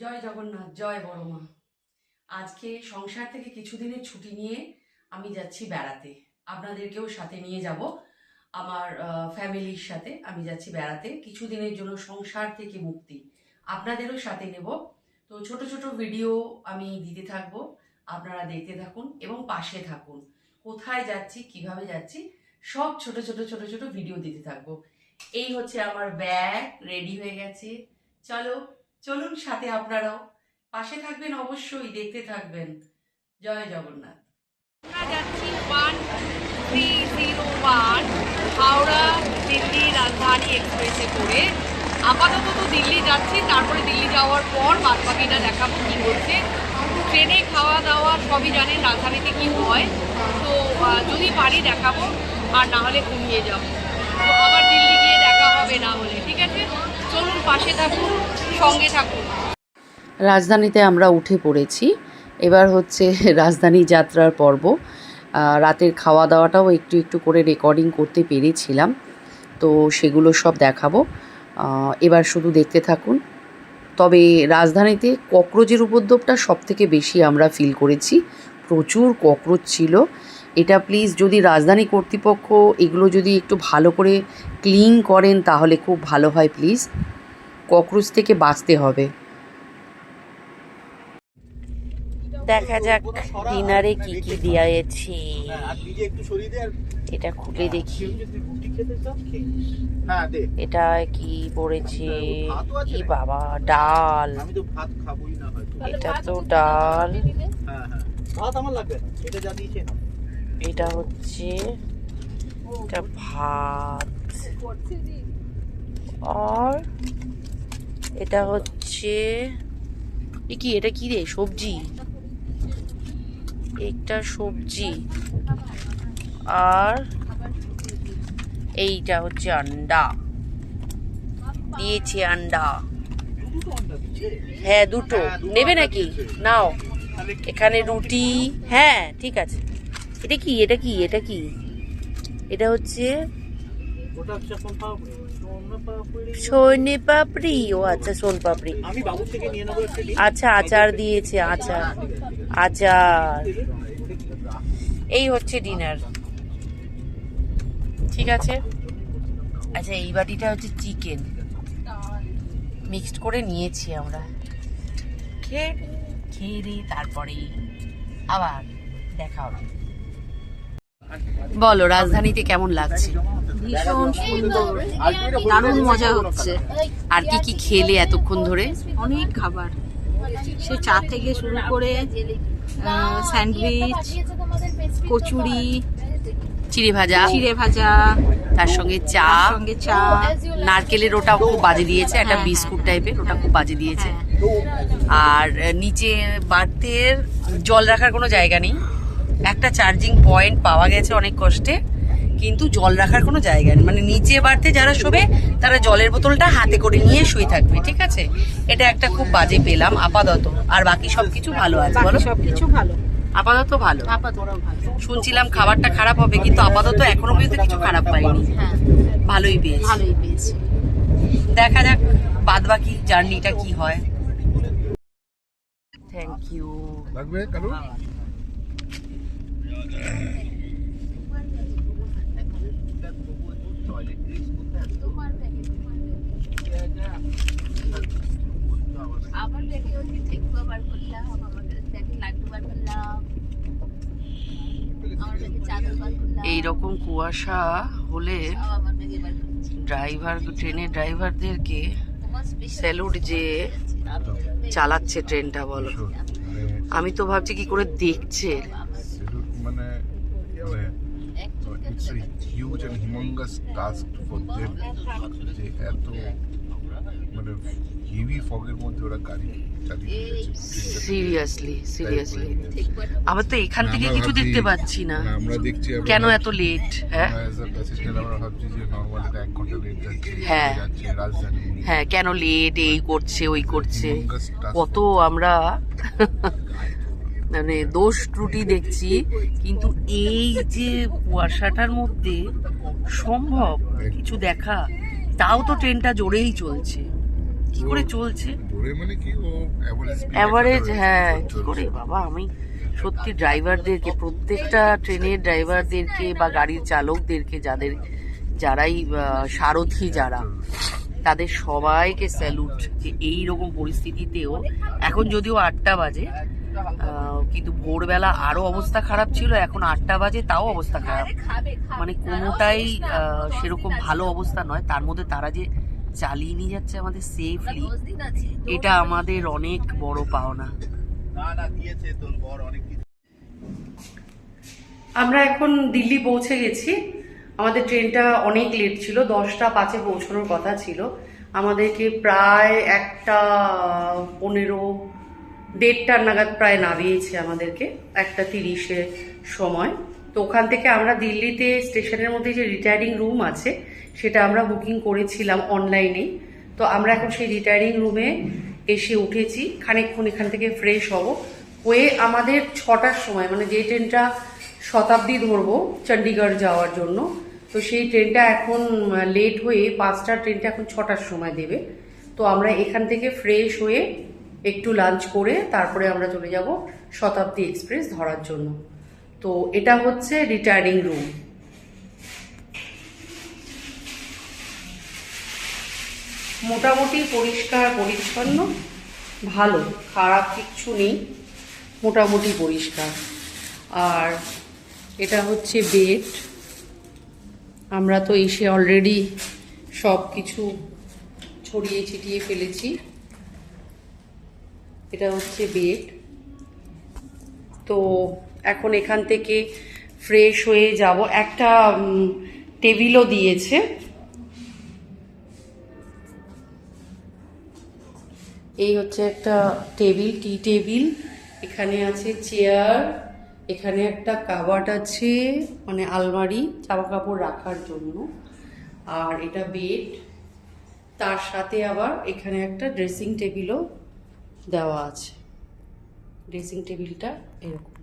জয় জগন্নাথ, জয় বড় মা। আজকে সংসার থেকে কিছুদিনের ছুটি নিয়ে আমি যাচ্ছি বেড়াতে। আপনাদেরকেও সাথে নিয়ে যাব। আমার ফ্যামিলির সাথে আমি যাচ্ছি বেড়াতে কিছুদিনের জন্য, সংসার থেকে মুক্তি। আপনাদেরও সাথে নেব। তো ছোট ছোট ভিডিও আমি দিতে থাকবো, আপনারা দেখতে থাকুন এবং পাশে থাকুন। কোথায় যাচ্ছি, কিভাবে যাচ্ছি, সব ছোট ছোট ছোট ছোট ভিডিও দিতে থাকবো। এই হচ্ছে আমার ব্যাগ, রেডি হয়ে গেছে। চলুন সাথে আপনারাও পাশে থাকবেন, অবশ্যই দেখতে থাকবেন। জয় জগন্নাথ। আমরা যাচ্ছি 1301 হাওড়া দিল্লি রাজধানী এক্সপ্রেসে করে। আপাতত তো দিল্লি যাচ্ছি, তারপরে দিল্লি যাওয়ার পর বাদ বাকিটা দেখাবো কী হচ্ছে। ট্রেনে খাওয়া দাওয়া সবই জানেন রাজধানীতে কী হয়, তো যদি পারি দেখাবো, আর না হলে ঘুমিয়ে যাবো। তো আবার দিল্লি গিয়ে দেখা হবে না হলে, ঠিক আছে? চলুন পাশে থাকুন, সঙ্গে থাকুন। রাজধানীতে আমরা উঠে পড়েছি। এবার হচ্ছে রাজধানী যাত্রার পর্ব। রাতের খাওয়া দাওয়াটাও একটু একটু করে রেকর্ডিং করতে পেরেছিলাম, তো সেগুলো সব দেখাবো। এবার শুধু দেখতে থাকুন। তবে রাজধানীতে ককরোচের উপদ্রবটা সবথেকে বেশি আমরা ফিল করেছি। প্রচুর ককরোচ ছিল। এটা প্লিজ যদি রাজধানী কর্তৃপক্ষ এগুলো যদি একটু ভালো করে ক্লিন করেন তাহলে খুব ভালো হয় প্লিজ। ককরোচ থেকে বাঁচতে হবে। দেখা যাক ডিনারে কি কি দিয়েছি। এটা খুলে দেখি। এটা কি পড়েছে? কি বাবা, ডাল। এটা তো ডাল। এটা হচ্ছে এটা ভাত, আর এটা হচ্ছে কি, এটা কি রে? সবজি। একটা সবজি, আর এইটা হচ্ছে আন্ডা দিয়েছে। আন্ডা, হ্যাঁ দুটো নেবে নাকি? নাও। এখানে রুটি, হ্যাঁ ঠিক আছে। এটা কি, এটা কি, এটা কি? এটা হচ্ছে সোনে পাপড়ি। ও আচ্ছা, সোন পাপড়ি। আচ্ছা, আচার দিয়েছে, আচার। আচার। এই হচ্ছে ডিনার, ঠিক আছে। আচ্ছা, এই বাটিটা হচ্ছে চিকেন মিক্সড করে নিয়েছি আমরা। খেয়ে তারপরে আবার দেখা হবে। বলো, রাজধানীতে কেমন লাগছে? ভীষণ সুন্দর, দারুণ মজা হচ্ছে। আর কি কি খেলে এতক্ষণ ধরে? অনেক খাবার, সে চা থেকে শুরু করে স্যান্ডউইচ, কচুরি, চিড়ে ভাজা, তার সঙ্গে চা, নারকেলের ওটা খুব বাজে দিয়েছে, একটা বিস্কুট টাইপের, ওটা খুব বাজে দিয়েছে। আর নিচে বাড়তের জল রাখার কোনো জায়গা নেই। একটা চার্জিং পয়েন্ট পাওয়া গেছে অনেক কষ্টে, কিন্তু জল রাখার কোনো জায়গা নেই। মানে নিচে বাড়তে যারা শোবে তারা জলের বোতলটা হাতে করে নিয়ে শুয়ে থাকবে, ঠিক আছে। এটা একটা খুব বাজে পেলাম আপাতত। আর বাকি সবকিছু ভালো আছে, বলো? সবকিছু ভালো, আপাতত ভালো। আপাতত ভালো। শুনছিলাম খাবারটা খারাপ হবে, কিন্তু আপাতত এখনো পর্যন্ত কিছু খারাপ পাইনি। ভালোই পেয়েছি। দেখা যাক বাদ বাকি জার্নিটা কি হয়। Thank you. লাগবে কারো? এইরকম কুয়াশা হলে ট্রেনের ড্রাইভারদেরকে স্যালুট যে চালাচ্ছে ট্রেনটা, বলো। আমি তো ভাবছি কি করে দেখছে। মানে it's a huge and humongous task for them যে এত মানে হেভি ফগের মধ্যে ওরা গাড়ি চালিয়ে সিরিয়াসলি। আবার তো এখান থেকে কিছু দেখতে পাচ্ছি না। আমরা দেখছি কেন এত লেট? হ্যাঁ, আমরা ভাবছি যে নরমাল এটা 1 ঘন্টা লেট যাচ্ছে। হ্যাঁ রাজধানী, হ্যাঁ, কেন লেট, এই করছে ওই করছে, কত আমরা মানে দোষ ত্রুটি দেখছি। কিন্তু এই যে কুয়াশাটার মধ্যে সম্ভব কিছু দেখা? তাও তো ট্রেনটা জোরেই চলছে। কি করে চলছে জোরে মানে কি ও অ্যাভারেজ, হ্যাঁ কি করে বাবা। আমি সত্যি ড্রাইভারদেরকে, প্রত্যেকটা ট্রেনের ড্রাইভারদেরকে বা গাড়ির চালকদেরকে, যারাই সারথি যারা, তাদের সবাইকে স্যালুট যে এই রকম পরিস্থিতিতেও, এখন যদিও 8টা বাজে কিন্তু ভোরবেলা আরো অবস্থা খারাপ ছিল, এখন 8টা বাজে তাও অবস্থা খারাপ, মানে কোনোটাই সেরকম ভালো অবস্থা নয়। তার মধ্যে তারা যে চালিয়ে নিয়ে যাচ্ছে আমাদের সেফলি, এটা আমাদের অনেক বড় পাওনা। আমরা এখন দিল্লি পৌঁছে গেছি। আমাদের ট্রেনটা অনেক লেট ছিল, 10টা 5-এ পৌঁছানোর কথা ছিল। আমাদেরকে প্রায় 1:15, 1:30 নাগাদ প্রায় নামিয়েছে আমাদেরকে, 1:30-এর সময়। তো ওখান থেকে আমরা দিল্লিতে স্টেশনের মধ্যে যে রিটায়ারিং রুম আছে সেটা আমরা বুকিং করেছিলাম অনলাইনে। তো আমরা এখন সেই রিটায়ারিং রুমে এসে উঠেছি। খানিকক্ষণ এখান থেকে ফ্রেশ হব, হয়ে আমাদের 6টার সময়, মানে যে ট্রেনটা শতাব্দী ধরবো চণ্ডীগড় যাওয়ার জন্য, তো সেই ট্রেনটা এখন লেট হয়ে 5টার ট্রেনটা এখন 6টার সময় দেবে। তো আমরা এখান থেকে ফ্রেশ হয়ে একটু লাঞ্চ করে তারপরে আমরা চলে যাব শতাব্দী এক্সপ্রেস ধরার জন্য। তো এটা হচ্ছে রিটায়ারিং রুম। মোটামুটি পরিষ্কার পরিচ্ছন্ন, ভালো, খারাপ কিচ্ছু নেই, মোটামুটি পরিষ্কার। আর এটা হচ্ছে বেড। আমরা তো এসে অলরেডি সব কিছু ছড়িয়ে ছিটিয়ে ফেলেছি। এটা হচ্ছে বেড। তো এখন এখান থেকে ফ্রেশ হয়ে যাব। একটা টেবিলও দিয়েছে, এই হচ্ছে একটা টেবিল, টি টেবিল। এখানে আছে চেয়ার, এখানে একটা কাবার্ড আছে, মানে আলমারি জামা কাপড় রাখার জন্য। আর এটা বেড, তার সাথে আবার এখানে একটা ড্রেসিং টেবিলও দেওয়া আছে। ড্রেসিং টেবিলটা এরকম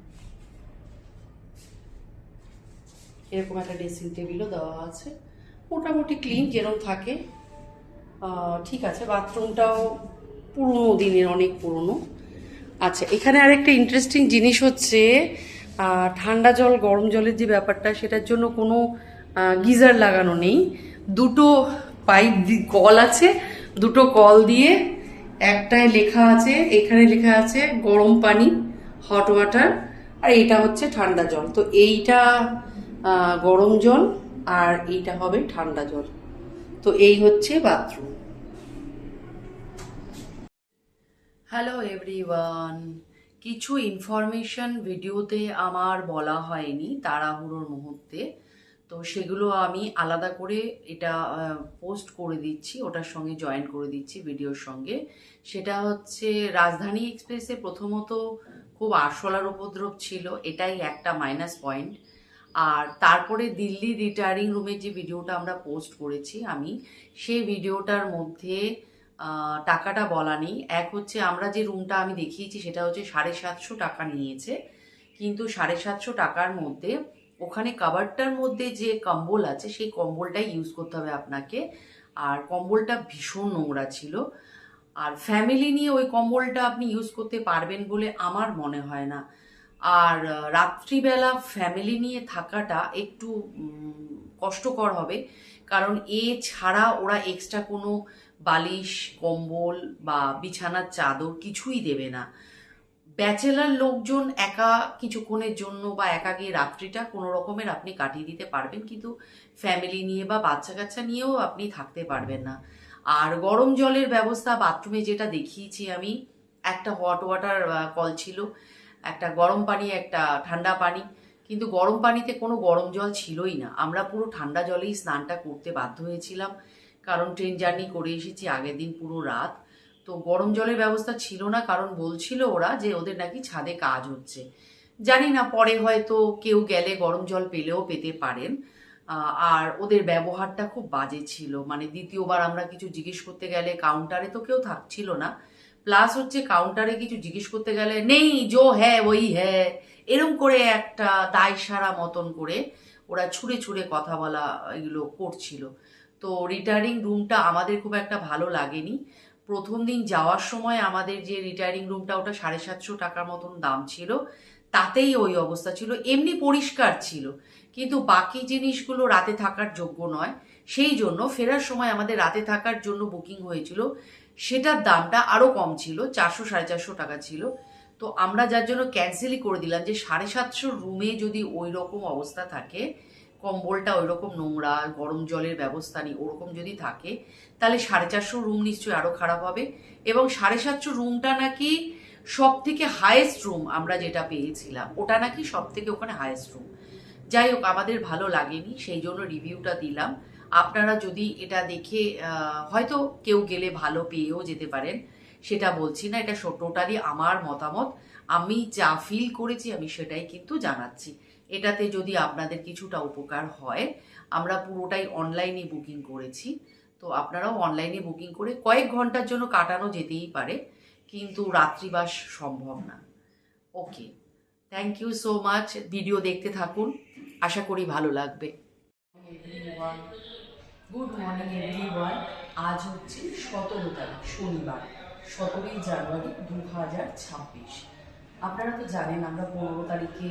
এরকম একটা ড্রেসিং টেবিলও দেওয়া আছে, মোটামুটি ক্লিন যেরকম থাকে। ঠিক আছে, বাথরুমটাও পুরোনো দিনের, অনেক পুরনো। আচ্ছা, এখানে আরেকটা ইন্টারেস্টিং জিনিস হচ্ছে ঠান্ডা জল গরম জলের যে ব্যাপারটা, সেটার জন্য কোনো গিজার লাগানো নেই। দুটো পাইপ কল আছে, দুটো কল দিয়ে একটায় লেখা আছে, এখানে লেখা আছে গরম পানি, হট ওয়াটার, আর এটা হচ্ছে ঠান্ডা জল। তো এইটা গরম জল আর এইটা হবে ঠান্ডা জল। তো এই হচ্ছে বাথরুম। হ্যালো এভরিওয়ান, কিছু ইনফরমেশন ভিডিওতে আমার বলা হয়নি তাড়াহুড়োর মুহূর্তে, তো সেগুলো আমি আলাদা করে এটা পোস্ট করে দিচ্ছি, ওটার সঙ্গে জয়েন করে দিচ্ছি ভিডিওর সঙ্গে। সেটা হচ্ছে রাজধানী এক্সপ্রেসে প্রথমত খুব আরশোলার উপদ্রব ছিল, এটাই একটা মাইনাস পয়েন্ট। আর তারপরে দিল্লি রিটায়ারিং রুমের যে ভিডিওটা আমরা পোস্ট করেছি আমি, সেই ভিডিওটার মধ্যে টাকাটা বলা নেই। এক হচ্ছে আমরা যে রুমটা আমি দেখিয়েছি সেটা হচ্ছে 750 টাকা নিয়েছে, কিন্তু 750 টাকার মধ্যে ওখানে কাভারটার মধ্যে যে কম্বল আছে সেই কম্বলটাই ইউজ করতে হবে আপনাকে। আর কম্বলটা ভীষণ নোংরা ছিল, আর ফ্যামিলি নিয়ে ওই কম্বলটা আপনি ইউজ করতে পারবেন বলে আমার মনে হয় না। আর রাত্রিবেলা ফ্যামিলি নিয়ে থাকাটা একটু কষ্টকর হবে, কারণ ছাড়া ওরা এক্সট্রা কোনো বালিশ, কম্বল বা বিছানার চাদর কিছুই দেবে না। ব্যাচেলার লোকজন একা কিছুক্ষণের জন্য বা একা গিয়ে রাত্রিটা কোনো রকমের আপনি কাটিয়ে দিতে পারবেন, কিন্তু ফ্যামিলি নিয়ে বা বাচ্চা কাচ্চা নিয়েও আপনি থাকতে পারবেন না। আর গরম জলের ব্যবস্থা বাথরুমে যেটা দেখিয়েছি আমি, একটা হট ওয়াটার কল ছিল, একটা গরম পানি, একটা ঠান্ডা পানি, কিন্তু গরম পানিতে কোনো গরম জল ছিলই না। আমরা পুরো ঠান্ডা জলেই স্নানটা করতে বাধ্য হয়েছিলাম, কারণ ট্রেন জার্নি করে এসেছি আগের দিন পুরো রাত। তো গরম জলের ব্যবস্থা ছিল না, কারণ বলছিল ওরা যে ওদের নাকি ছাদে কাজ হচ্ছে। জানি না, পরে হয়তো কেউ গেলে গরম জল পেলেও পেতে পারেন। আর ওদের ব্যবহারটা খুব বাজে ছিল, মানে দ্বিতীয়বার আমরা কিছু জিজ্ঞেস করতে গেলে, কাউন্টারে তো কেউ থাকছিল না, প্লাস হচ্ছে কাউন্টারে কিছু জিজ্ঞেস করতে গেলে নেই জো হ্যাঁ ওই হ্যাঁ, এরম করে একটা দায় সারা মতন করে ওরা ছুঁড়ে ছুঁড়ে কথা বলা এগুলো করছিল। তো রিটায়ারিং রুমটা আমাদের খুব একটা ভালো লাগেনি। প্রথম দিন যাওয়ার সময় আমাদের যে রিটায়ারিং রুমটা ওটা 750 টাকার মতন দাম ছিল, তাতেই ওই অবস্থা ছিল। এমনি পরিষ্কার ছিল, কিন্তু বাকি জিনিসগুলো রাতে থাকার যোগ্য নয়। সেই জন্য ফেরার সময় আমাদের রাতে থাকার জন্য বুকিং হয়েছিল, সেটার দামটা আরও কম ছিল, 400-450 টাকা ছিল। তো আমরা যার জন্য ক্যান্সেলই করে দিলাম যে 750 রুমে যদি ওই রকম অবস্থা থাকে, কম্বলটা ওই রকম নোংরা, গরম জলের ব্যবস্থা নেই, ওরকম যদি থাকে, তাহলে 450 রুম নিশ্চয়ই আরও খারাপ হবে। এবং 750 রুমটা নাকি সব থেকে হায়েস্ট রুম আমরা যেটা পেয়েছিলাম, ওটা নাকি সব থেকে ওখানে হায়েস্ট রুম। যাই হোক, আমাদের ভালো লাগেনি, সেই জন্য রিভিউটা দিলাম। আপনারা যদি এটা দেখে হয়তো কেউ গেলে ভালো পেয়েও যেতে পারেন, সেটা বলছি না, এটা টোটালি আমার মতামত। আমি যা ফিল করেছি আমি সেটাই কিন্তু জানাচ্ছি। এটাতে যদি আপনাদের কিছুটা উপকার হয়, আমরা পুরোটাই অনলাইনে বুকিং করেছি, তো আপনারাও অনলাইনে বুকিং করে কয়েক ঘন্টার জন্য কাটানো যেতেই পারে, কিন্তু রাত্রিবাস সম্ভব না। Okay, thank you so much. Video দেখতে থাকুন, আশা করি ভালো লাগবে। Good morning everyone. আজ হচ্ছে 17 তারিখ, শনিবার, 17 জানুয়ারি 2026। আপনারা তো জানেন আমরা 15 তারিখে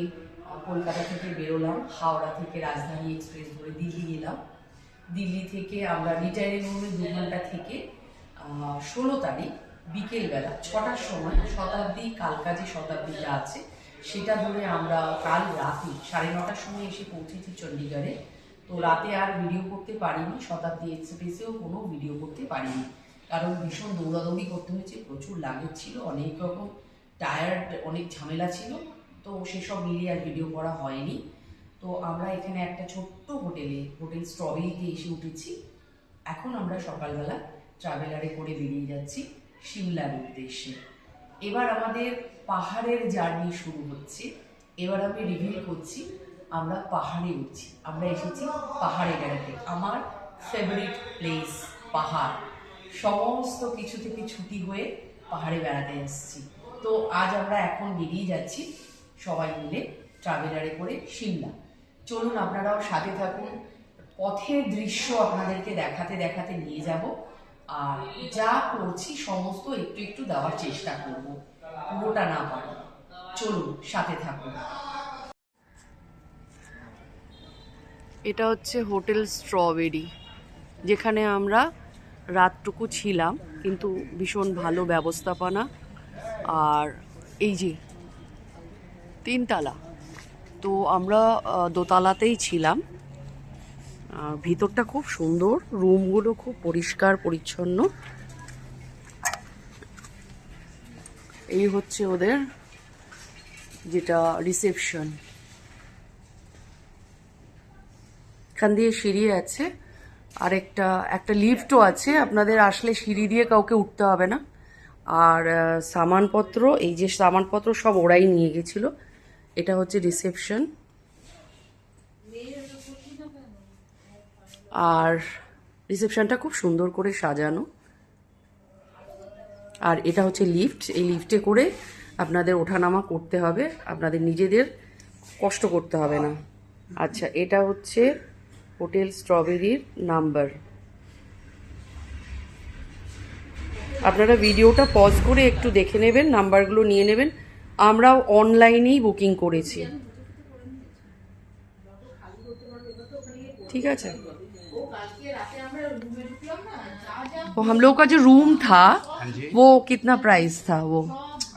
কলকাতা থেকে বেরোলাম, হাওড়া থেকে রাজধানী এক্সপ্রেস ধরে দিল্লি এলাম। দিল্লি থেকে আমরা রিটায়ারিং রুমে 2 ঘন্টা থেকে 16 তারিখ বিকেলবেলা 6টার সময় শতাব্দী, কালকাজি শতাব্দীটা আছে সেটা ধরে আমরা কাল রাতে 9:30টার সময় এসে পৌঁছেছি চণ্ডীগড়ে। তো রাতে আর ভিডিও করতে পারিনি, শতাব্দী এক্সপ্রেসেও কোনো ভিডিও করতে পারিনি, কারণ ভীষণ দৌড়াদৌড়ি করতে হয়েছে, প্রচুর লাগেজ ছিল, অনেক রকম টায়ার্ড, অনেক ঝামেলা ছিল, তো সেসব মিলিয়ে আর ভিডিও করা হয়নি। তো আমরা এখানে একটা ছোট্ট হোটেল স্ট্রবেরিতে এসে উঠেছি। এখন আমরা সকালবেলা ট্রাভেলারে করে বেরিয়ে যাচ্ছি সিমলার উদ্দেশ্যে। এবার আমাদের পাহাড়ের জার্নি শুরু হচ্ছে। এবার আমি রিভিল করছি, আমরা পাহাড়ে উঠছি, আমরা এসেছি পাহাড়ে বেড়াতে। আমার ফেভারিট প্লেস পাহাড়, সমস্ত কিছু থেকে ছুটি হয়ে পাহাড়ে বেড়াতে এসেছি। তো আজ আমরা এখন বেরিয়ে যাচ্ছি সবাই মিলে ট্রাভেলারে করে সিমলা। চলুন আপনারাও সাথে থাকুন, পথের দৃশ্য আপনাদেরকে দেখাতে দেখাতে নিয়ে যাব, আর যা করছি সমস্ত একটু একটু দেওয়ার চেষ্টা করব, পুরোটা না পারি। চলুন সাথে থাকুন। এটা হচ্ছে হোটেল স্ট্রবেরি, যেখানে আমরা রাতটুকু ছিলাম, কিন্তু ভীষণ ভালো ব্যবস্থাপনা। আর এই যে 3 তলা, তো আমরা দোতলাতেই ছিলাম। ভিতরটা খুব সুন্দর, রুমগুলো খুব পরিষ্কার পরিচ্ছন্ন। এই হচ্ছে ওদের যেটা রিসেপশন, এখান দিয়ে সিঁড়ি আছে, আর একটা লিফটও আছে, আপনাদের আসলে সিঁড়ি দিয়ে কাউকে উঠতে হবে না। আর সামানপত্র, এই যে সামানপত্র সব ওরাই নিয়ে গেছিল। এটা হচ্ছে রিসেপশন, আর রিসেপশনটা খুব সুন্দর করে সাজানো। আর এটা হচ্ছে লিফট, এই লিফটে করে আপনাদের ওঠানামা করতে হবে, আপনাদের নিজেদের কষ্ট করতে হবে না। আচ্ছা, এটা হচ্ছে হোটেল স্ট্রবেরির নাম্বার। আপনারা ভিডিওটা পজ করে একটু দেখে নেবেন, নাম্বারগুলো নিয়ে নেবেন। আমরাও অনলাইনেই বুকিং করেছি, ठीक है। वो हम लोग का जो रूम था वो कितना प्राइस था? वो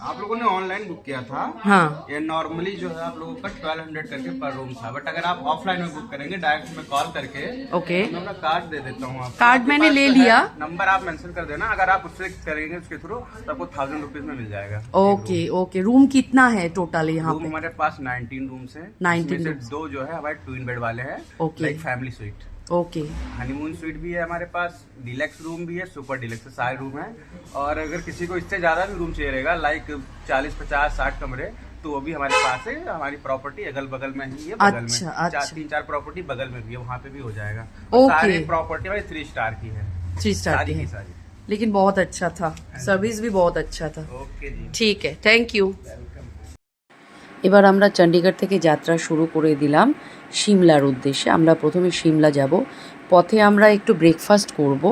आप लोगों ने ऑनलाइन बुक किया था। हाँ, ये नॉर्मली जो है आप लोगों का 1200 करके पर रूम था, बट अगर आप ऑफलाइन में बुक करेंगे डायरेक्ट में कॉल करके, ओके, मैं अपना कार्ड दे देता हूँ आपको। कार्ड मैंने ले लिया, नंबर आप मेंशन कर देना, अगर आप उससे करेंगे उसके थ्रू तो आपको 1000 रुपीज में मिल जाएगा। Okay okay. रूम कितना है टोटल यहाँ रूम पे? हमारे पास 19 रूम्स है, 19 19 2 जो है हमारे ट्विन बेड वाले हैं, okay. Like family sweet, okay, honeymoon sweet भी है हमारे पास, डिलक्स रूम भी है, सुपर डिलक्स सारे रूम है। और अगर किसी को इससे ज्यादा भी रूम चाहिए रहेगा, लाइक 40 50 60 कमरे, तो वो भी हमारे पास है। हमारी प्रॉपर्टी अगल बगल में ही है, बगल में 3-4 प्रॉपर्टी बगल में भी है, वहाँ पे भी हो जाएगा। ओके। सारी प्रॉपर्टी हमारी 3 स्टार की है, 3 स्टार सारी की की है, सारी। लेकिन बहुत अच्छा था, सर्विस भी बहुत अच्छा था। ओके जी, ठीक है, थैंक यू। এবার আমরা চণ্ডীগড় থেকে যাত্রা শুরু করে দিলাম সিমলার উদ্দেশ্যে। আমরা প্রথমে সিমলা যাব, পথে আমরা একটু ব্রেকফাস্ট করব।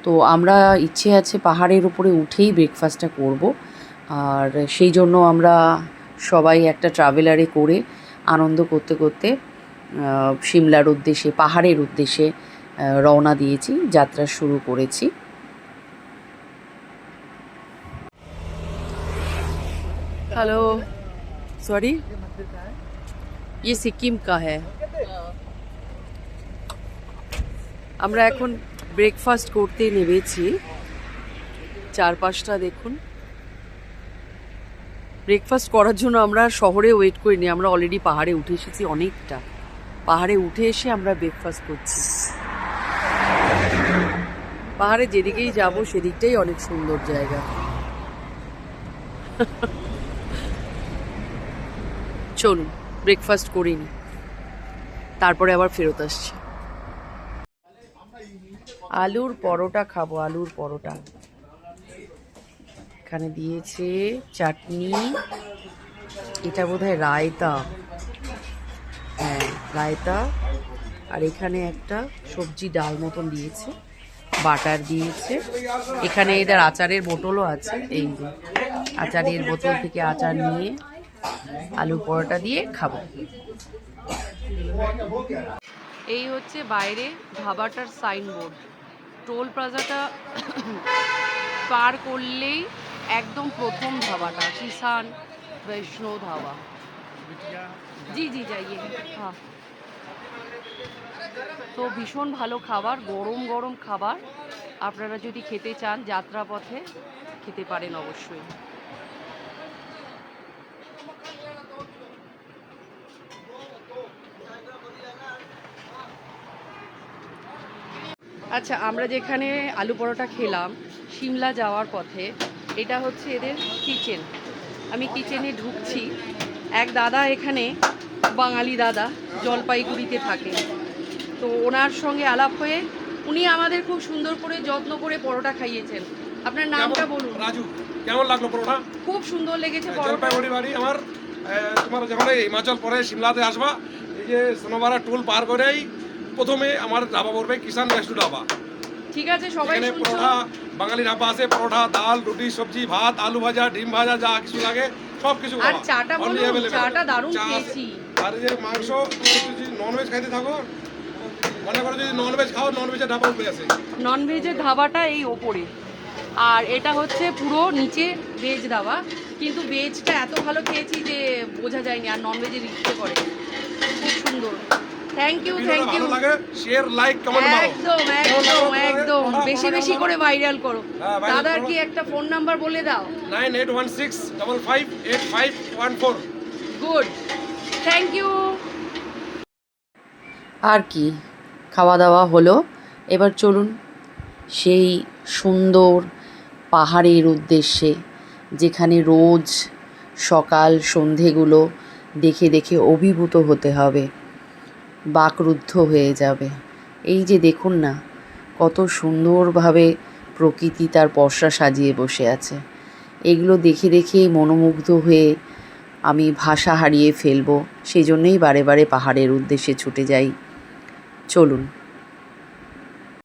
তো আমরা ইচ্ছে আছে পাহাড়ের উপরে উঠেই ব্রেকফাস্টটা করব। আর সেই জন্য আমরা সবাই একটা ট্রাভেলারে করে আনন্দ করতে করতে সিমলার উদ্দেশ্যে, পাহাড়ের উদ্দেশ্যে রওনা দিয়েছি, যাত্রা শুরু করেছি। हेलो सॉरी ये सिक्किम का है। আমরা এখন ব্রেকফাস্ট করতে নেমেছি। চারপাশটা দেখুন। ব্রেকফাস্ট করার জন্য আমরা শহরে ওয়েট করিনি, আমরা অলরেডি পাহাড়ে উঠে এসেছি। অনেকটা পাহাড়ে উঠে এসে আমরা ব্রেকফাস্ট করছি। পাহাড়ে যেদিকেই যাব সেদিকটাই অনেক সুন্দর জায়গা। চলুন ব্রেকফাস্ট করিনি, তারপরে আবার ফেরত আসছি। আলুর পরোটা খাবো, আলুর পরোটা। এখানে দিয়েছে চাটনি, এটা বোধহয় রায়তা, হ্যাঁ রায়তা। আর এখানে একটা সবজি ডাল মতন দিয়েছে, বাটার দিয়েছে। এখানে এদের আচারের বোতলও আছে, এই যে আচারের বোতল থেকে আচার নিয়ে আলু পরোটা দিয়ে খাবো। এই হচ্ছে বাইরে ধাবাটার সাইনবোর্ড। টোল প্লাজাটা পার করলেই একদম প্রথম ধাবাটা, কিষান বৈষ্ণব ধাবা। জি জি যাইয়ে, হ্যাঁ। তো ভীষণ ভালো খাবার, গরম গরম খাবার। আপনারা যদি খেতে চান যাত্রাপথে খেতে পারেন অবশ্যই। আচ্ছা, আমরা যেখানে আলু পরোটা খেলাম সিমলা যাওয়ার পথে, এটা হচ্ছে এদের কিচেন। আমি কিচেনে ঢুকছি। এক দাদা এখানে, বাঙালি দাদা, জলপাইগুড়িতে থাকে। তো ওনার সঙ্গে আলাপ হয়ে উনি আমাদের খুব সুন্দর করে যত্ন করে পরোটা খাইয়েছেন। আপনার নামটা বলুন। রাজু, কেমন লাগলো পরোটা? খুব সুন্দর লেগেছে পরোটা। জলপাইগুড়ি বাড়ি আমার। তোমার যখন হিমাচল পরে সিমলাতে আসবা, এই যে সোনাবাড়া টোল পার করেই প্রথমে আমার ধাবা পড়বে কিষান বৈষ্ণব ধাবা। ঠিক আছে, সবাই এখানে শুনছো। পরোটা, বাঙালি ধাবা আছে, পরোটা, ডাল, রুটি, সবজি, ভাত, আলু ভাজা, ডিম ভাজা, যা কিছু লাগে সব কিছু। আর চাটা বলুন, চাটা দারুণ খেয়েছি। আর যে মাংস, তোমার যদি ননভেজ খাইতে থাকো, মনে করো যদি ননভেজ খাও, ননভেজের ধাবা উপরে আছে। ননভেজের ধাবাটা এই ওপরে, আর এটা হচ্ছে পুরো নিচে ভেজ ধাবা। কিন্তু ভেজটা এত ভালো খেয়েছি যে বোঝা যায়নি, আর ননভেজের ইচ্ছে করে। খুব সুন্দর। Thank you, thank you. ভালো লাগে শেয়ার, লাইক, কমেন্ট মারো। একদম একদম একদম, বেশি বেশি করে ভাইরাল করো। দাদার কি একটা ফোন নাম্বার বলে দাও। 9816558514। Good, thank you. আর কি, খাওয়া দাওয়া হলো। এবার চলুন সেই সুন্দর পাহাড়ের উদ্দেশ্যে, যেখানে রোজ সকাল সন্ধেগুলো দেখে দেখে অভিভূত হতে হবে, বাকরুদ্ধ হয়ে যাবে। এই যে দেখুন না, কত সুন্দরভাবে প্রকৃতি তার পসরা সাজিয়ে বসে আছে। এগুলো দেখে দেখেই মনোমুগ্ধ হয়ে আমি ভাষা হারিয়ে ফেলবো। সেই জন্যই বারে বারে পাহাড়ের উদ্দেশ্যে ছুটে যাই। চলুন।